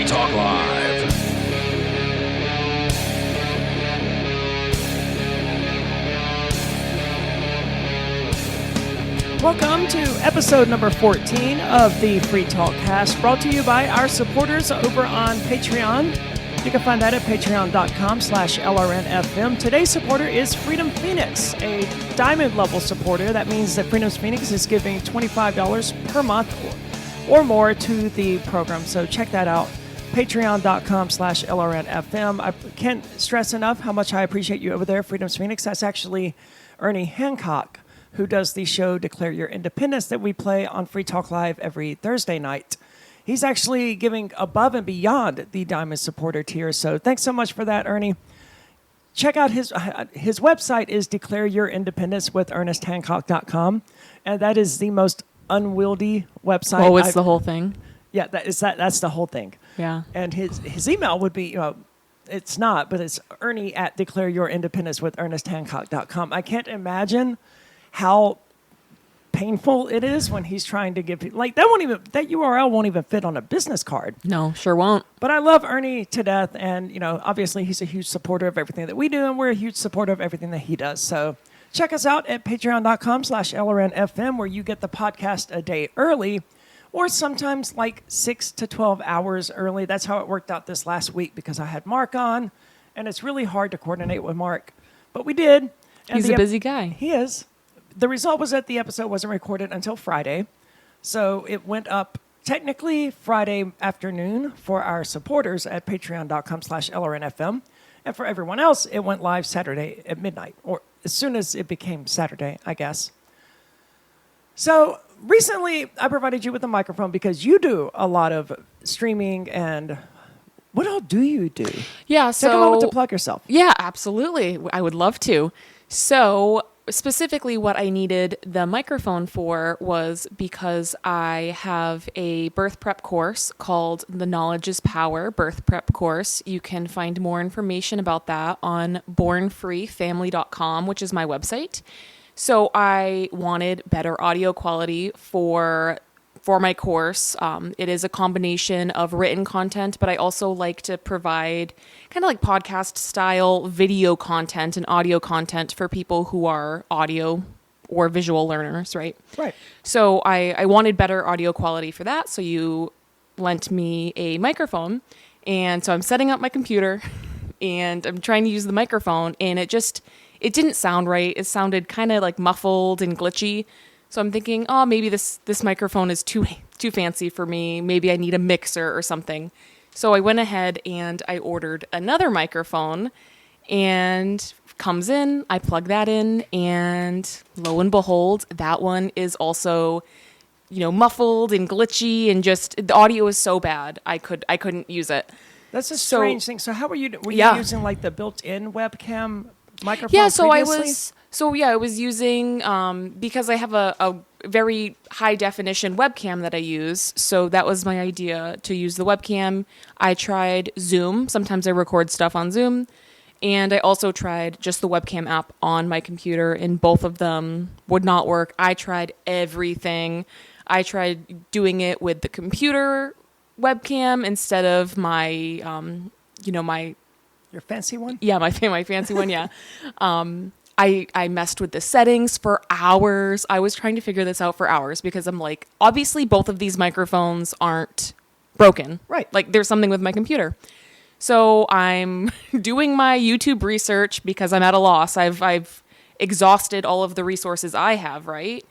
Talk Live. Welcome to episode number 14 of the Free Talk Cast, brought to you by our supporters over on Patreon. You can find that at patreon.com/LRNFM. Today's supporter is Freedom Phoenix, a diamond level supporter. That means that Freedom Phoenix is giving $25 per month or more to the program. So check that out. Patreon.com/LRNFM. I can't stress enough how much I appreciate you over there, Freedom Phoenix. That's actually Ernie Hancock, who does the show Declare Your Independence that we play on Free Talk Live every Thursday night. He's actually giving above and beyond the Diamond Supporter tier, so thanks so much for that, Ernie. Check out his website is declareyourindependencewithernesthancock.com, and that is the most unwieldy website. Oh, it's the whole thing? Yeah, that's the whole thing. Yeah. And his email would be, it's not, but it's Ernie at declareyourindependencewithernesthancock.com. I can't imagine how painful it is when he's trying to give people, like, that URL won't even fit on a business card. No, sure won't. But I love Ernie to death, and obviously he's a huge supporter of everything that we do, and we're a huge supporter of everything that he does. So check us out at patreon.com/LRNFM, where you get the podcast a day early, or sometimes like 6 to 12 hours early. That's how it worked out this last week, because I had Mark on, and it's really hard to coordinate with Mark, but we did. And he's a busy guy. He is. The result was that the episode wasn't recorded until Friday. So it went up technically Friday afternoon for our supporters at patreon.com/LRNFM. And for everyone else, it went live Saturday at midnight, or as soon as it became Saturday, I guess. So recently, I provided you with a microphone because you do a lot of streaming, and what all do you do? Yeah, Take a moment to plug yourself. Yeah, absolutely. I would love to. So specifically what I needed the microphone for was because I have a birth prep course called The Knowledge is Power Birth Prep Course. You can find more information about that on bornfreefamily.com, which is my website. So I wanted better audio quality for my course. It is a combination of written content, but I also like to provide kind of like podcast style video content and audio content for people who are audio or visual learners, right? Right. So I wanted better audio quality for that. So you lent me a microphone. And so I'm setting up my computer and I'm trying to use the microphone, and it didn't sound right. It sounded kind of like muffled and glitchy. So I'm thinking, oh, maybe this microphone is too fancy for me. Maybe I need a mixer or something. So I went ahead and I ordered another microphone, and comes in, I plug that in, and lo and behold, that one is also, muffled and glitchy, and just the audio is so bad I couldn't use it. That's a strange thing. So how were you using like the built-in webcam microphone? Yeah, so previously? I was using, because I have a very high definition webcam that I use. So that was my idea, to use the webcam. I tried Zoom. Sometimes I record stuff on Zoom. And I also tried just the webcam app on my computer, and both of them would not work. I tried everything. I tried doing it with the computer webcam instead of my, Your fancy one? Yeah, my fancy one, yeah. I messed with the settings for hours. I was trying to figure this out for hours because I'm like, obviously both of these microphones aren't broken. Right. Like, there's something with my computer. So I'm doing my YouTube research because I'm at a loss. I've exhausted all of the resources I have, right?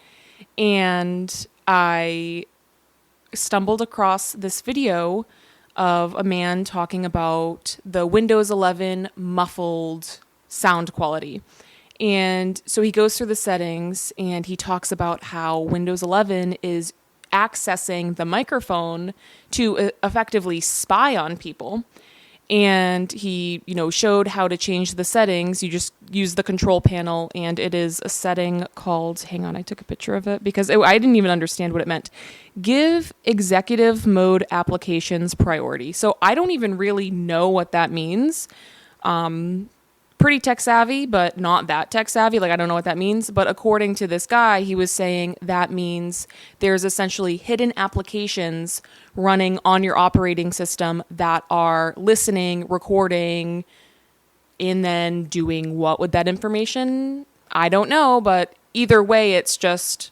And I stumbled across this video of a man talking about the Windows 11 muffled sound quality. And so he goes through the settings and he talks about how Windows 11 is accessing the microphone to effectively spy on people. And he, showed how to change the settings. You just use the control panel, and it is a setting called, hang on, I took a picture of it because I didn't even understand what it meant. Give executive mode applications priority. So I don't even really know what that means. pretty tech savvy, but not that tech savvy. Like, I don't know what that means. But according to this guy, he was saying that means there's essentially hidden applications running on your operating system that are listening, recording, and then doing what with that information? I don't know, but either way, it's just...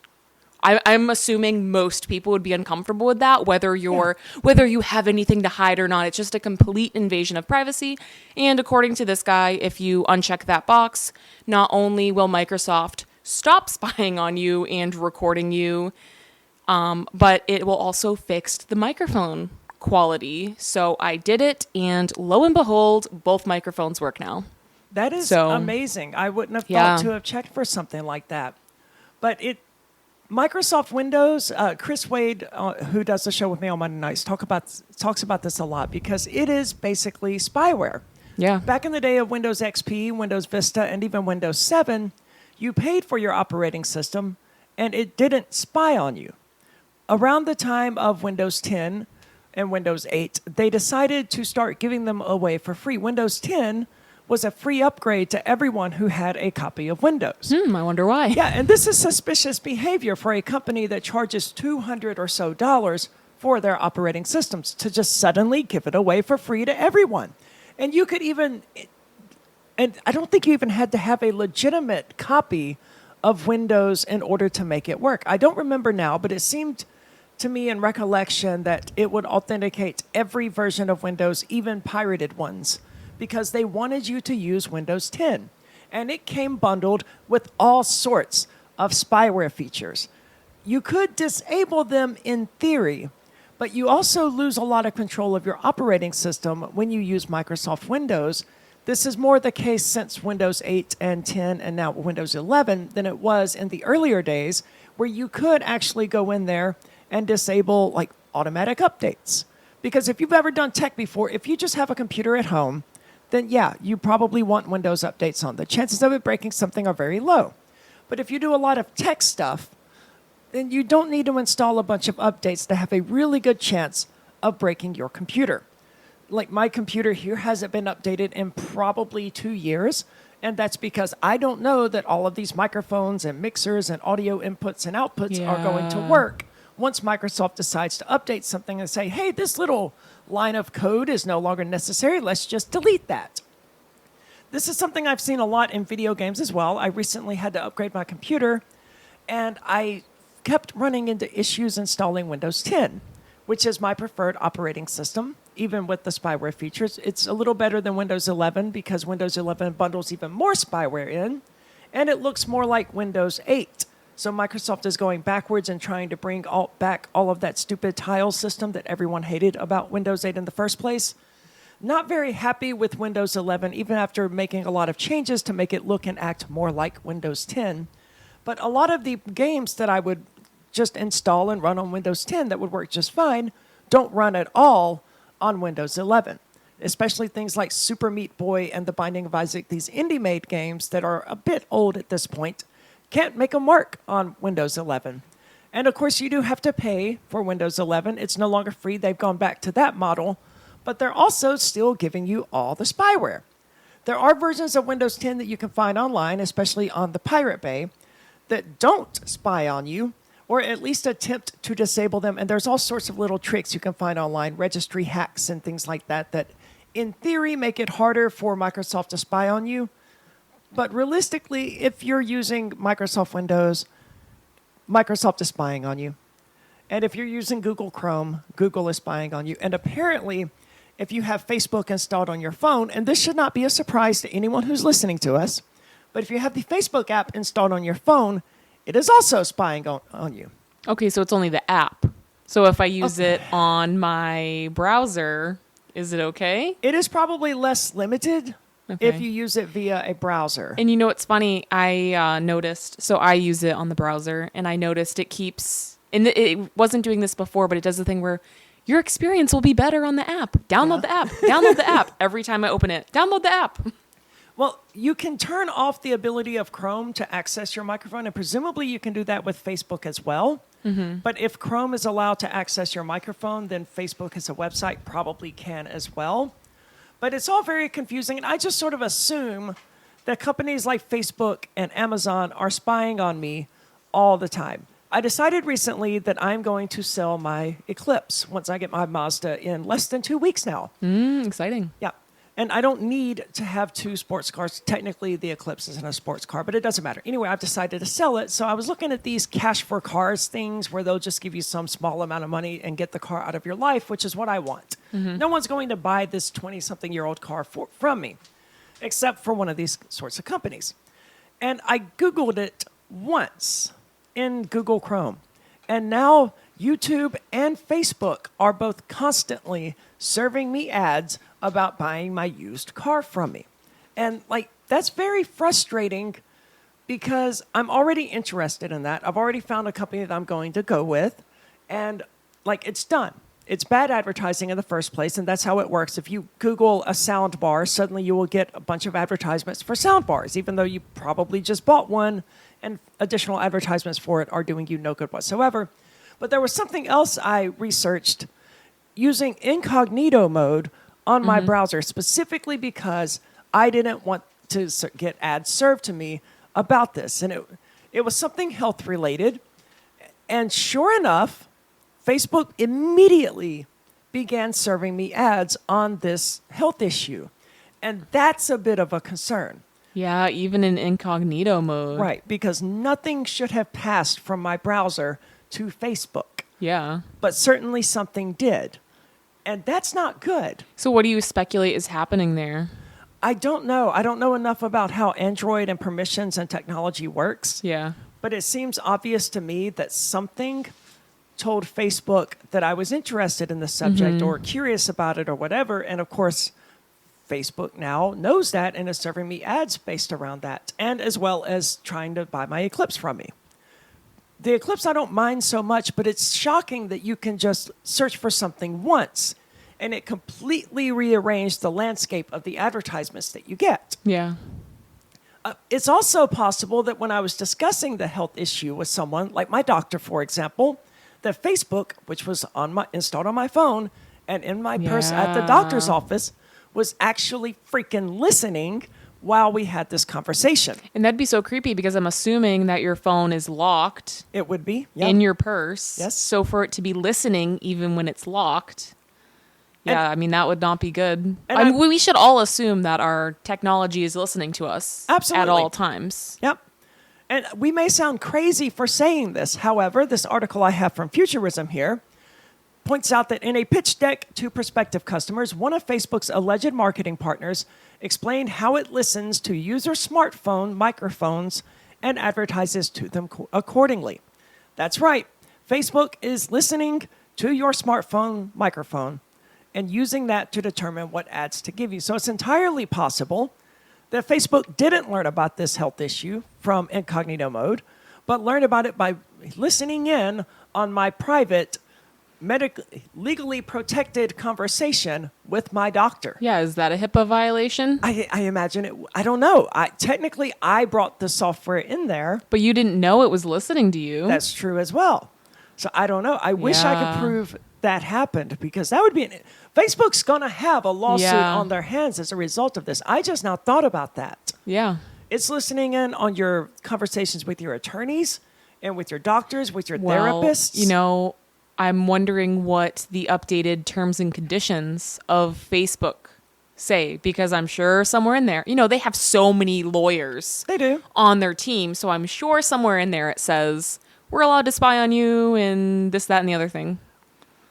I'm assuming most people would be uncomfortable with that, whether you have anything to hide or not. It's just a complete invasion of privacy. And according to this guy, if you uncheck that box, not only will Microsoft stop spying on you and recording you, but it will also fix the microphone quality. So I did it, and lo and behold, both microphones work now. That is amazing. I wouldn't have thought to have checked for something like that. But Microsoft Windows, Chris Wade, who does the show with me on Monday nights, talks about this a lot because it is basically spyware. Yeah. Back in the day of Windows XP, Windows Vista, and even Windows 7, you paid for your operating system, and it didn't spy on you. Around the time of Windows 10 and Windows 8, they decided to start giving them away for free. Windows 10 was a free upgrade to everyone who had a copy of Windows. I wonder why. Yeah, and this is suspicious behavior for a company that charges $200 or so for their operating systems to just suddenly give it away for free to everyone. And you could even, and I don't think you even had to have a legitimate copy of Windows in order to make it work. I don't remember now, but it seemed to me in recollection that it would authenticate every version of Windows, even pirated ones, because they wanted you to use Windows 10. And it came bundled with all sorts of spyware features. You could disable them in theory, but you also lose a lot of control of your operating system when you use Microsoft Windows. This is more the case since Windows 8 and 10 and now Windows 11 than it was in the earlier days, where you could actually go in there and disable like automatic updates. Because if you've ever done tech before, if you just have a computer at home, then yeah, you probably want Windows updates on. The chances of it breaking something are very low. But if you do a lot of tech stuff, then you don't need to install a bunch of updates to have a really good chance of breaking your computer. Like my computer here hasn't been updated in probably 2 years, and that's because I don't know that all of these microphones and mixers and audio inputs and outputs are going to work once Microsoft decides to update something and say, hey, this little line of code is no longer necessary. Let's just delete that. This is something I've seen a lot in video games as well. I recently had to upgrade my computer, and I kept running into issues installing Windows 10, which is my preferred operating system, even with the spyware features. It's a little better than Windows 11 because Windows 11 bundles even more spyware in, and it looks more like Windows 8. So Microsoft is going backwards and trying to bring back all of that stupid tile system that everyone hated about Windows 8 in the first place. Not very happy with Windows 11, even after making a lot of changes to make it look and act more like Windows 10. But a lot of the games that I would just install and run on Windows 10 that would work just fine don't run at all on Windows 11. Especially things like Super Meat Boy and The Binding of Isaac, these indie-made games that are a bit old at this point, can't make them work on Windows 11. And of course, you do have to pay for Windows 11. It's no longer free. They've gone back to that model, but they're also still giving you all the spyware. There are versions of Windows 10 that you can find online, especially on the Pirate Bay, that don't spy on you, or at least attempt to disable them. And there's all sorts of little tricks you can find online, registry hacks and things like that, that in theory make it harder for Microsoft to spy on you. But realistically, if you're using Microsoft Windows, Microsoft is spying on you. And if you're using Google Chrome, Google is spying on you. And apparently, if you have Facebook installed on your phone, and this should not be a surprise to anyone who's listening to us, but if you have the Facebook app installed on your phone, it is also spying on you. Okay, so it's only the app. So if I use it on my browser, is it okay? It is probably less limited. Okay. If you use it via a browser. And you know what's funny? I noticed, so I use it on the browser, and I noticed it keeps, and it wasn't doing this before, but it does the thing where your experience will be better on the app. Download the app. Download the app. Every time I open it, download the app. Well, you can turn off the ability of Chrome to access your microphone, and presumably you can do that with Facebook as well. Mm-hmm. But if Chrome is allowed to access your microphone, then Facebook as a website probably can as well. But it's all very confusing, and I just sort of assume that companies like Facebook and Amazon are spying on me all the time. I decided recently that I'm going to sell my Eclipse once I get my Mazda in less than 2 weeks now. Exciting. Yeah. And I don't need to have 2 sports cars. Technically, the Eclipse isn't a sports car, but it doesn't matter. Anyway, I've decided to sell it. So I was looking at these cash for cars things where they'll just give you some small amount of money and get the car out of your life, which is what I want. No one's going to buy this 20-something-year-old car from me, except for one of these sorts of companies. And I Googled it once in Google Chrome. And now YouTube and Facebook are both constantly serving me ads about buying my used car from me. And that's very frustrating because I'm already interested in that. I've already found a company that I'm going to go with, and it's done. It's bad advertising in the first place, and that's how it works. If you Google a sound bar, suddenly you will get a bunch of advertisements for sound bars, even though you probably just bought one, and additional advertisements for it are doing you no good whatsoever. But there was something else I researched using incognito mode on my browser, specifically because I didn't want to get ads served to me about this. And it was something health related. And sure enough, Facebook immediately began serving me ads on this health issue. And that's a bit of a concern. Yeah, even in incognito mode. Right, because nothing should have passed from my browser to Facebook. Yeah. But certainly something did. And that's not good. So what do you speculate is happening there? I don't know. I don't know enough about how Android and permissions and technology works. Yeah. But it seems obvious to me that something told Facebook that I was interested in the subject or curious about it or whatever. And of course, Facebook now knows that and is serving me ads based around that, and as well as trying to buy my Eclipse from me. The Eclipse I don't mind so much, but it's shocking that you can just search for something once and it completely rearranged the landscape of the advertisements that you get. Yeah. It's also possible that when I was discussing the health issue with someone, like my doctor, for example, that Facebook, which was installed on my phone and in my purse at the doctor's office, was actually freaking listening while we had this conversation. And that'd be so creepy because I'm assuming that your phone is locked. It would be. Yeah. In your purse. Yes. So for it to be listening even when it's locked, that would not be good. We should all assume that our technology is listening to us absolutely at all times. Yep. And we may sound crazy for saying this. However, this article I have from Futurism here points out that in a pitch deck to prospective customers, one of Facebook's alleged marketing partners explained how it listens to user smartphone microphones and advertises to them accordingly. That's right. Facebook is listening to your smartphone microphone and using that to determine what ads to give you. So it's entirely possible that Facebook didn't learn about this health issue from incognito mode, but learned about it by listening in on my private legally protected conversation with my doctor. Yeah, is that a HIPAA violation? I imagine it. I don't know. Technically, I brought the software in there. But you didn't know it was listening to you. That's true as well. So I don't know. I wish I could prove that happened, because that would be... Facebook's going to have a lawsuit on their hands as a result of this. I just now thought about that. Yeah. It's listening in on your conversations with your attorneys and with your doctors, with your therapists. You know, I'm wondering what the updated terms and conditions of Facebook say, because I'm sure somewhere in there, they have so many lawyers. They do. On their team. So I'm sure somewhere in there it says, we're allowed to spy on you and this, that, and the other thing.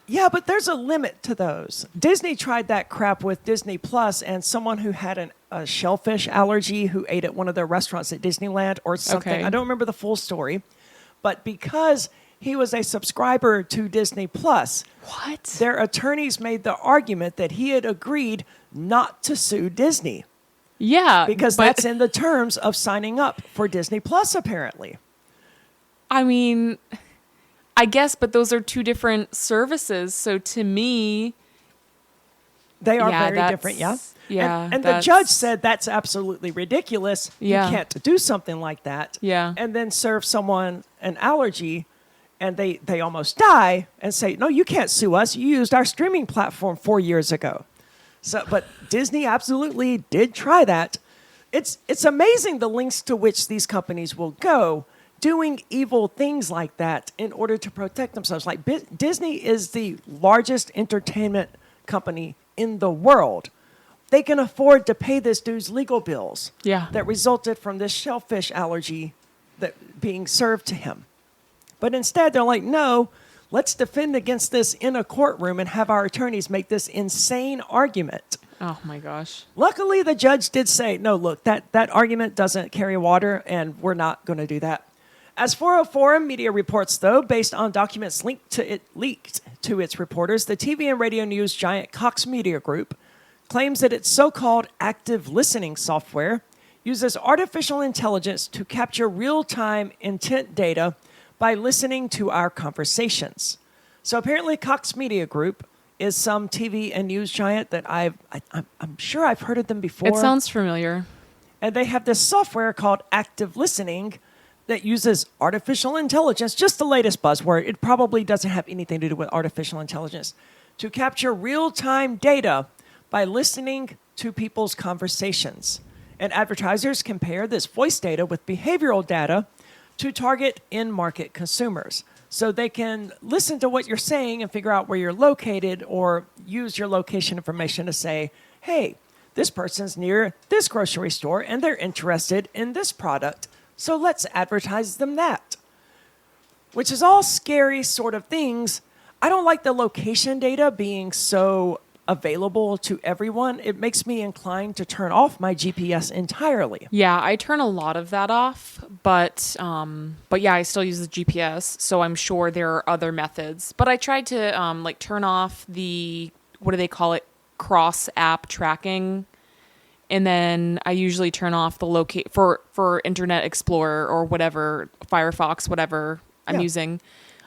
Yeah, but there's a limit to those. Disney tried that crap with Disney Plus, and someone who had a shellfish allergy who ate at one of their restaurants at Disneyland or something. Okay. I don't remember the full story. But because he was a subscriber to Disney Plus, their attorneys made the argument that he had agreed not to sue Disney. Yeah. Because that's in the terms of signing up for Disney Plus, apparently. I mean... I guess, but those are two different services. So to me... They are very different, yeah? Yeah. And the judge said that's absolutely ridiculous. Yeah. You can't do something like that. Yeah. And then serve someone an allergy and they almost die and say, no, you can't sue us. You used our streaming platform 4 years ago. But Disney absolutely did try that. It's amazing the lengths to which these companies will go doing evil things like that in order to protect themselves. Like Disney is the largest entertainment company in the world. They can afford to pay this dude's legal bills that resulted from this shellfish allergy that being served to him. But instead, they're like, no, let's defend against this in a courtroom and have our attorneys make this insane argument. Oh, my gosh. Luckily, the judge did say, no, look, that argument doesn't carry water, and we're not going to do that. As for a forum, media reports, though, based on documents leaked to its reporters, the TV and radio news giant Cox Media Group claims that its so-called active listening software uses artificial intelligence to capture real-time intent data by listening to our conversations. So apparently Cox Media Group is some TV and news giant that I'm sure I've heard of them before. It sounds familiar. And they have this software called active listening that uses artificial intelligence, just the latest buzzword. It probably doesn't have anything to do with artificial intelligence, to capture real-time data by listening to people's conversations. And advertisers compare this voice data with behavioral data to target in-market consumers. So they can listen to what you're saying and figure out where you're located, or use your location information to say, hey, this person's near this grocery store and they're interested in this product, so let's advertise them that. Which is all scary sort of things. I don't like the location data being so available to everyone. It makes me inclined to turn off my GPS entirely. Yeah, I turn a lot of that off, but yeah, I still use the GPS, so I'm sure there are other methods. But I tried to turn off the, what do they call it, cross app tracking, and then I usually turn off the for Internet Explorer or whatever, Firefox, whatever I'm using.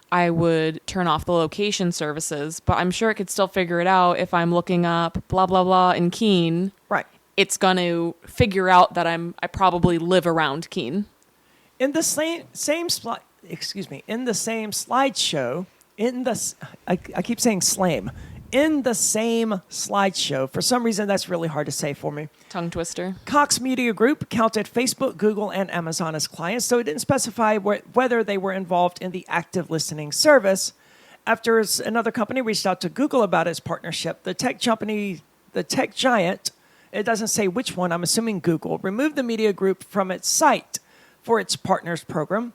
I would turn off the location services, but I'm sure it could still figure it out if I'm looking up blah, blah, blah in Keene. Right. It's going to figure out that I probably live around Keene. In the same slideshow, I keep saying slame. In the same slideshow, for some reason that's really hard to say for me. Tongue twister. Cox Media Group counted Facebook, Google, and Amazon as clients, so it didn't specify whether they were involved in the active listening service. After another company reached out to Google about its partnership, the tech giant, it doesn't say which one, I'm assuming Google, removed the media group from its site for its partners program.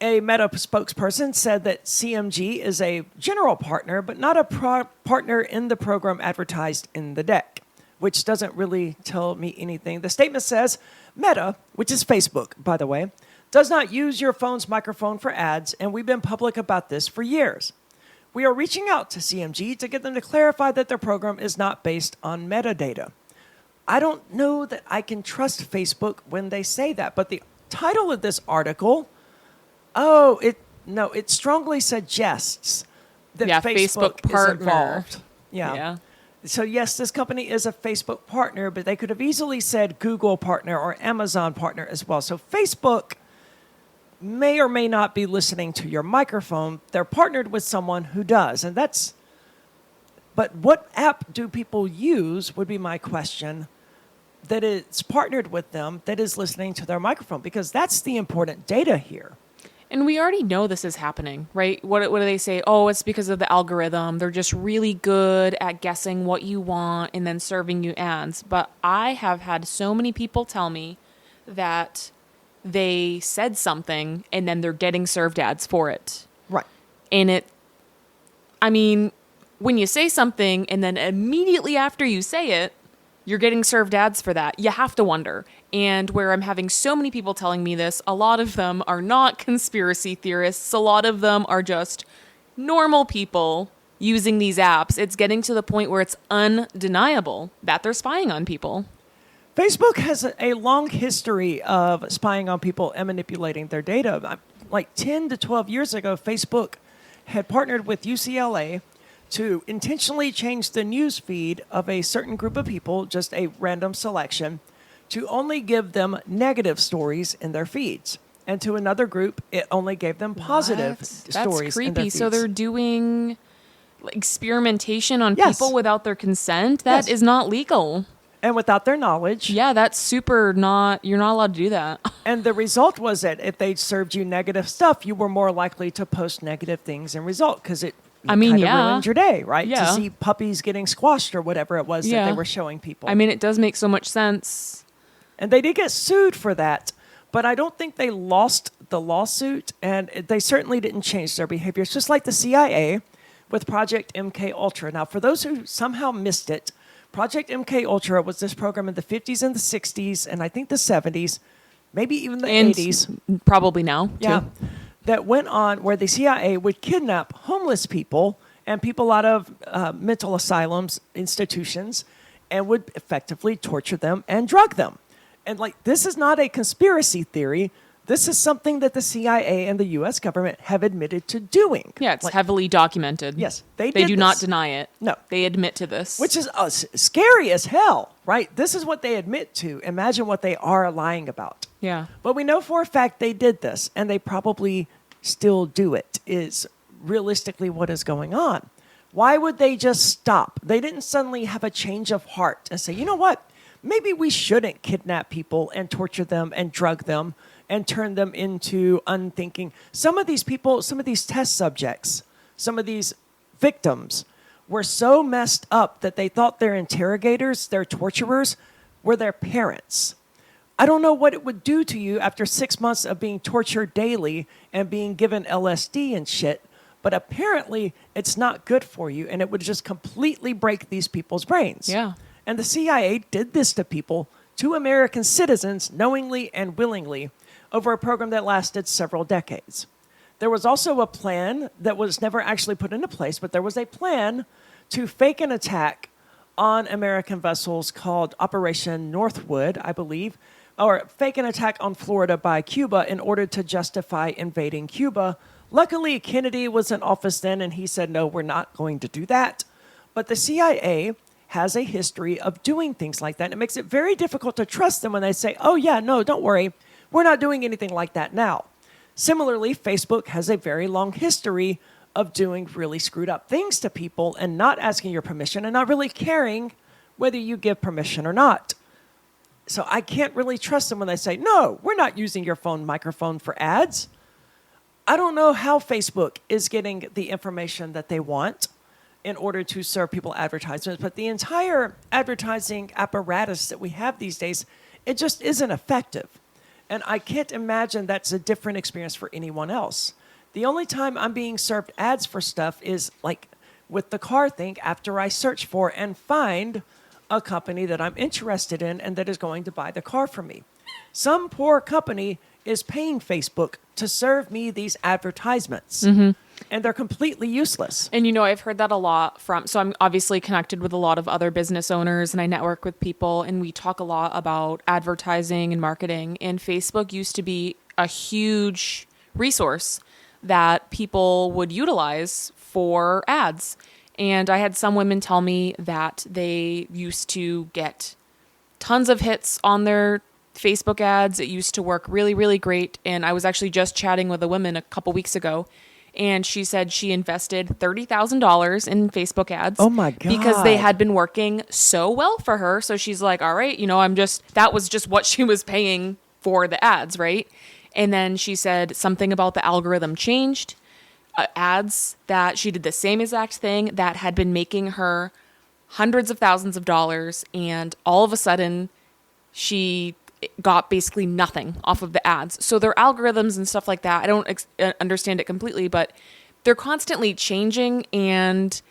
A Meta spokesperson said that CMG is a general partner, but not a partner in the program advertised in the deck, which doesn't really tell me anything. The statement says, Meta, which is Facebook, by the way, does not use your phone's microphone for ads, and we've been public about this for years. We are reaching out to CMG to get them to clarify that their program is not based on metadata. I don't know that I can trust Facebook when they say that, but the title of this article... it strongly suggests that Facebook is involved. Yeah. So yes, this company is a Facebook partner, but they could have easily said Google partner or Amazon partner as well. So Facebook may or may not be listening to your microphone. They're partnered with someone who does, but what app do people use would be my question, that it's partnered with them, that is listening to their microphone, because that's the important data here. And we already know this is happening, right? What do they say? Oh, it's because of the algorithm. They're just really good at guessing what you want and then serving you ads. But I have had so many people tell me that they said something and then they're getting served ads for it. Right. And when you say something and then immediately after you say it, you're getting served ads for that, you have to wonder. And where I'm having so many people telling me this, a lot of them are not conspiracy theorists. A lot of them are just normal people using these apps. It's getting to the point where it's undeniable that they're spying on people. Facebook has a long history of spying on people and manipulating their data. Like 10 to 12 years ago, Facebook had partnered with UCLA to intentionally change the news feed of a certain group of people, just a random selection, to only give them negative stories in their feeds. And to another group, it only gave them positive stories That's creepy. in their feeds. So they're doing experimentation on people without their consent? That is not legal. and without their knowledge. Yeah, that's super not, you're not allowed to do that. And the result was that if they served you negative stuff, you were more likely to post negative things in result because it kind of ruined your day, right? Yeah. To see puppies getting squashed or whatever it was that they were showing people. I mean, it does make so much sense. And they did get sued for that, but I don't think they lost the lawsuit, and they certainly didn't change their behavior. It's just like the CIA with Project MK Ultra. Now, for those who somehow missed it, Project MK Ultra was this program in the 50s and the 60s, and I think the 70s, maybe even the 80s. Probably now, too. Yeah. That went on where the CIA would kidnap homeless people and people out of mental asylums, institutions, and would effectively torture them and drug them. And like, this is not a conspiracy theory. This is something that the CIA and the U.S. government have admitted to doing. Yeah, it's heavily documented. Yes, they did do this. not deny it. No. They admit to this. Which is scary as hell, right? This is what they admit to. Imagine what they are lying about. Yeah. But we know for a fact they did this, and they probably still do it, is realistically what is going on. Why would they just stop? They didn't suddenly have a change of heart and say, you know what? Maybe we shouldn't kidnap people and torture them and drug them and turn them into unthinking. Some of these people, some of these test subjects, some of these victims were so messed up that they thought their interrogators, their torturers, were their parents. I don't know what it would do to you after 6 months of being tortured daily and being given LSD and shit, but apparently it's not good for you, and it would just completely break these people's brains. Yeah. And the CIA did this to people, to American citizens, knowingly and willingly, over a program that lasted several decades. There was also a plan that was never actually put into place, but there was a plan to fake an attack on American vessels called Operation Northwood, I believe, or fake an attack on Florida by Cuba in order to justify invading Cuba. Luckily, Kennedy was in office then, and he said, no, we're not going to do that. But the CIA has a history of doing things like that, and it makes it very difficult to trust them when they say, oh, yeah, no, don't worry, we're not doing anything like that now. Similarly, Facebook has a very long history of doing really screwed up things to people and not asking your permission and not really caring whether you give permission or not. So I can't really trust them when they say, no, we're not using your phone microphone for ads. I don't know how Facebook is getting the information that they want in order to serve people advertisements, but the entire advertising apparatus that we have these days, it just isn't effective. And I can't imagine that's a different experience for anyone else. The only time I'm being served ads for stuff is like with the car thing after I search for and find a company that I'm interested in and that is going to buy the car from me. Some poor company is paying Facebook to serve me these advertisements. Mm-hmm. And they're completely useless. And, you know, I've heard that a lot so I'm obviously connected with a lot of other business owners, and I network with people, and we talk a lot about advertising and marketing. And Facebook used to be a huge resource that people would utilize for ads. And I had some women tell me that they used to get tons of hits on their Facebook ads. It used to work really, really great. And I was actually just chatting with a woman a couple weeks ago, and she said she invested $30,000 in Facebook ads. Oh my God. Because they had been working so well for her. So she's like, all right, you know, that was just what she was paying for the ads, right? And then she said something about the algorithm changed. Ads that she did the same exact thing that had been making her hundreds of thousands of dollars. And all of a sudden she got basically nothing off of the ads. So their algorithms and stuff like that, I don't understand it completely, but they're constantly changing. And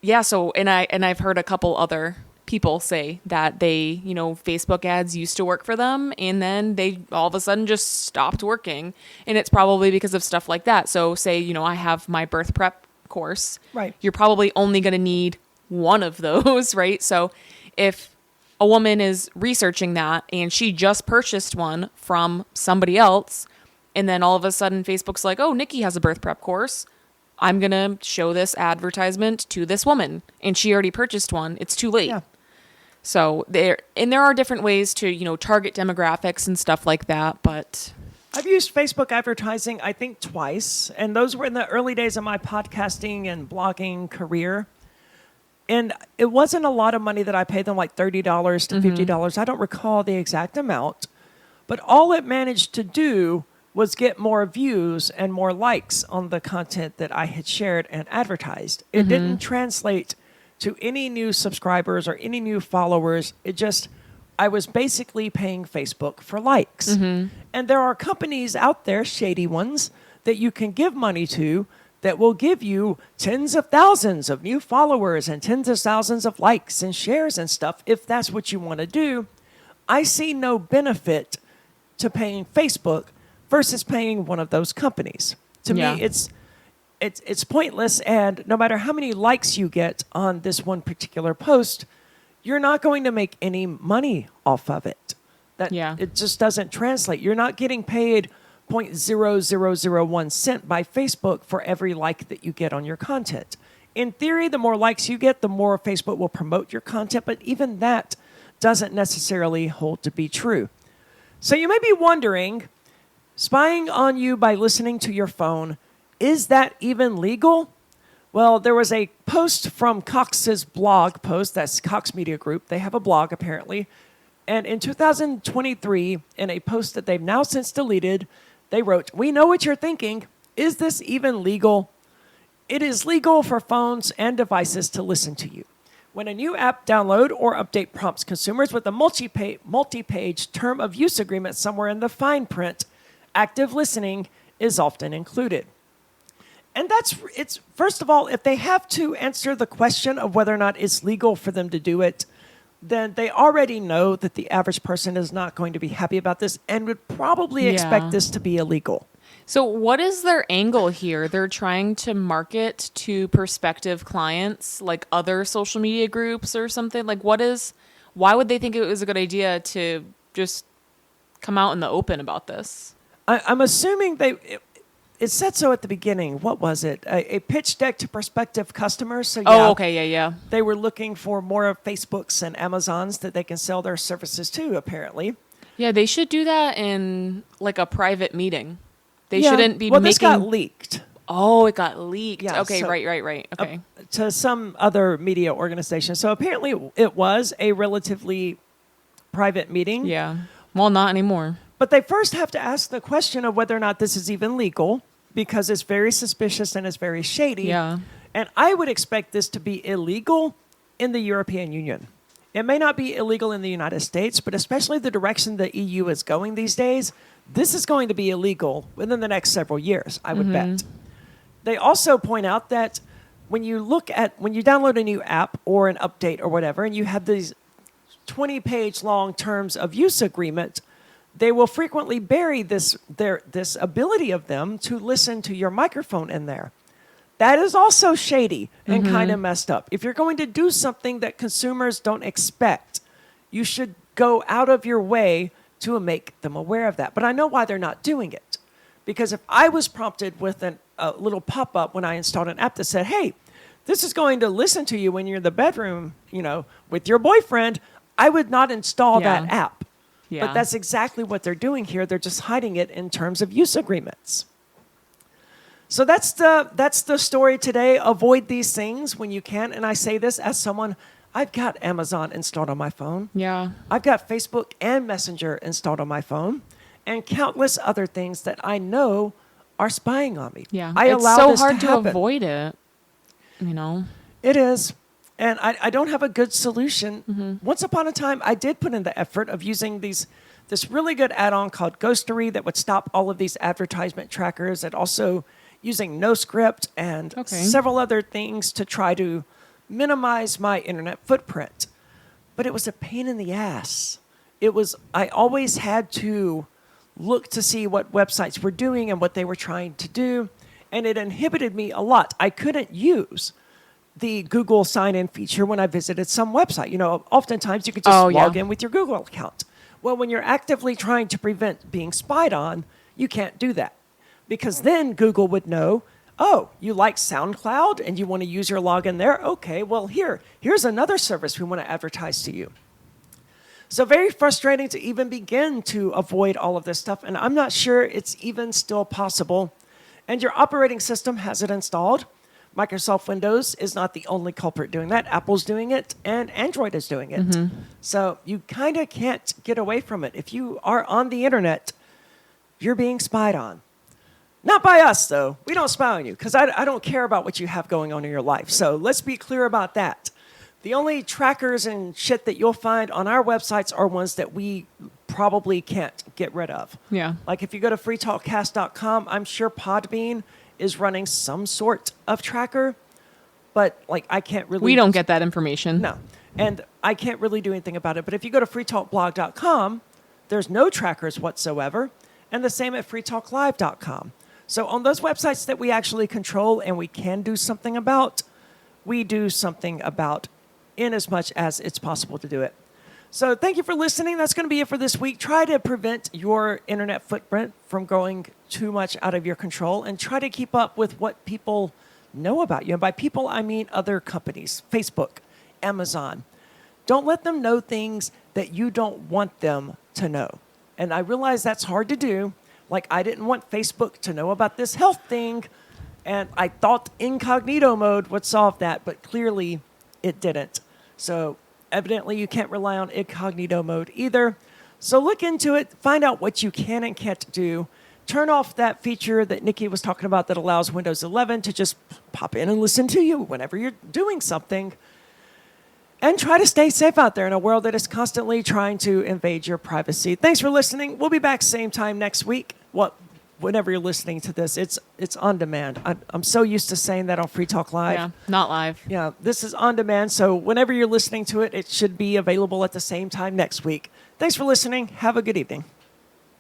yeah, so, and I've heard a couple other people say that they, you know, Facebook ads used to work for them, and then they all of a sudden just stopped working. And it's probably because of stuff like that. So say, you know, I have my birth prep course. Right. You're probably only going to need one of those, right? So if a woman is researching that and she just purchased one from somebody else, and then all of a sudden Facebook's like, oh, Nikki has a birth prep course, I'm going to show this advertisement to this woman, and she already purchased one. It's too late. Yeah. So there are different ways to, you know, target demographics and stuff like that, but I've used Facebook advertising, I think, twice, and those were in the early days of my podcasting and blogging career. And it wasn't a lot of money that I paid them, like $30 to $50. I don't recall the exact amount. But all it managed to do was get more views and more likes on the content that I had shared and advertised. It didn't translate to any new subscribers or any new followers. I was basically paying Facebook for likes. And there are companies out there, shady ones, that you can give money to that will give you tens of thousands of new followers and tens of thousands of likes and shares and stuff if that's what you want to do. I see no benefit to paying Facebook versus paying one of those companies. To me, it's pointless, and no matter how many likes you get on this one particular post, you're not going to make any money off of it. It just doesn't translate. You're not getting paid 0.0001 cent by Facebook for every like that you get on your content. In theory, the more likes you get, the more Facebook will promote your content, but even that doesn't necessarily hold to be true. So you may be wondering, spying on you by listening to your phone, is that even legal? Well, there was a post from Cox's blog post, that's Cox Media Group. They have a blog, apparently. And in 2023, in a post that they've now since deleted, they wrote, "We know what you're thinking. Is this even legal? It is legal for phones and devices to listen to you. When a new app download or update prompts consumers with a multi-page term of use agreement somewhere in the fine print, active listening is often included." And it's first of all, if they have to answer the question of whether or not it's legal for them to do it, then they already know that the average person is not going to be happy about this and would probably expect this to be illegal. So what is their angle here? They're trying to market to prospective clients, like other social media groups or something? Like why would they think it was a good idea to just come out in the open about this? I'm assuming it said so at the beginning. What was it? A pitch deck to prospective customers. So they were looking for more of Facebooks and Amazons that they can sell their services to, apparently. Yeah, they should do that in like a private meeting. They shouldn't be making... Well, this got leaked. Oh, it got leaked. Yeah, okay, so, right. Okay. To some other media organization. So apparently it was a relatively private meeting. Yeah. Well, not anymore. But they first have to ask the question of whether or not this is even legal, because it's very suspicious and it's very shady. Yeah. And I would expect this to be illegal in the European Union. It may not be illegal in the United States, but especially the direction the EU is going these days, this is going to be illegal within the next several years, I would bet. They also point out that when you download a new app or an update or whatever, and you have these 20-page long terms of use agreement, they will frequently bury this ability of them to listen to your microphone in there. That is also shady and kind of messed up. If you're going to do something that consumers don't expect, you should go out of your way to make them aware of that. But I know why they're not doing it. Because if I was prompted with a little pop-up when I installed an app that said, "Hey, this is going to listen to you when you're in the bedroom, with your boyfriend," I would not install that app. Yeah. But that's exactly what they're doing here. They're just hiding it in terms of use agreements. So that's the story today. Avoid these things when you can. And I say this as someone, I've got Amazon installed on my phone. Yeah. I've got Facebook and Messenger installed on my phone, and countless other things that I know are spying on me. Yeah. It's so hard to avoid it, It is. And I don't have a good solution. Once upon a time, I did put in the effort of using this really good add-on called Ghostery that would stop all of these advertisement trackers, and also using NoScript and several other things to try to minimize my internet footprint. But it was a pain in the ass. I always had to look to see what websites were doing and what they were trying to do, and it inhibited me a lot. I couldn't use the Google sign-in feature when I visited some website. Oftentimes you could just log in with your Google account. Well, when you're actively trying to prevent being spied on, you can't do that. Because then Google would know, oh, you like SoundCloud and you want to use your login there? Okay, well, here's another service we want to advertise to you. So very frustrating to even begin to avoid all of this stuff, and I'm not sure it's even still possible. And your operating system has it installed. Microsoft Windows is not the only culprit doing that. Apple's doing it, and Android is doing it. So you kind of can't get away from it. If you are on the internet, you're being spied on. Not by us, though. We don't spy on you, because I don't care about what you have going on in your life. So let's be clear about that. The only trackers and shit that you'll find on our websites are ones that we probably can't get rid of. Yeah. Like if you go to freetalkcast.com, I'm sure Podbean is running some sort of tracker, but like I can't really... We don't get that information. No. And I can't really do anything about it. But if you go to freetalkblog.com, there's no trackers whatsoever. And the same at freetalklive.com. So on those websites that we actually control and we can do something about, we do something about in as much as it's possible to do it. So thank you for listening. That's going to be it for this week. Try to prevent your internet footprint from going too much out of your control and try to keep up with what people know about you. And by people, I mean other companies, Facebook, Amazon. Don't let them know things that you don't want them to know. And I realize that's hard to do. Like I didn't want Facebook to know about this health thing. And I thought incognito mode would solve that, but clearly it didn't. So evidently you can't rely on incognito mode either. So look into it, find out what you can and can't do. Turn off that feature that Nikki was talking about that allows Windows 11 to just pop in and listen to you whenever you're doing something. And try to stay safe out there in a world that is constantly trying to invade your privacy. Thanks for listening. We'll be back same time next week. Whenever you're listening to this, it's on demand. I'm so used to saying that on Free Talk Live. Yeah, not live. Yeah, this is on demand. So whenever you're listening to it, it should be available at the same time next week. Thanks for listening. Have a good evening.